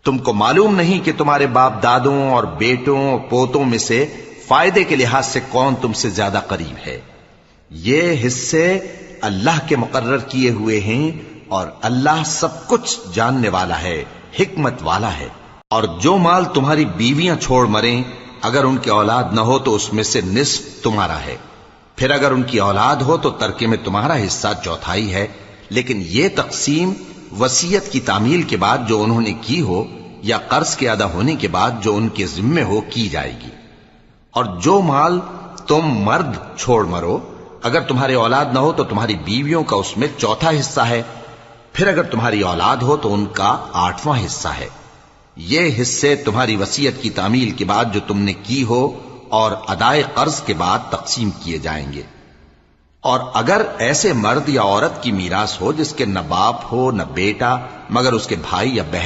تم کو معلوم نہیں کہ تمہارے باپ دادوں اور بیٹوں اور پوتوں میں سے فائدے کے لحاظ سے کون تم سے زیادہ قریب ہے؟ یہ حصے اللہ کے مقرر کیے ہوئے ہیں، اور اللہ سب کچھ جاننے والا ہے، حکمت والا ہے۔ اور جو مال تمہاری بیویاں چھوڑ مریں، اگر ان کی اولاد نہ ہو تو اس میں سے نصف تمہارا ہے، پھر اگر ان کی اولاد ہو تو ترکے میں تمہارا حصہ چوتھائی ہے، لیکن یہ تقسیم وصیت کی تعمیل کے بعد جو انہوں نے کی ہو یا قرض کے ادا ہونے کے بعد جو ان کے ذمے ہو کی جائے گی۔ اور جو مال تم مرد چھوڑ مرو، اگر تمہاری اولاد نہ ہو تو تمہاری بیویوں کا اس میں چوتھا حصہ ہے، پھر اگر تمہاری اولاد ہو تو ان کا 8واں حصہ ہے۔ یہ حصے تمہاری وصیت کی تعمیل کے بعد جو تم نے کی ہو اور ادائے قرض کے بعد تقسیم کیے جائیں گے۔ اور اگر ایسے مرد یا عورت کی میراث ہو جس کے نہ باپ ہو نہ بیٹا مگر اس کے بھائی یا بہن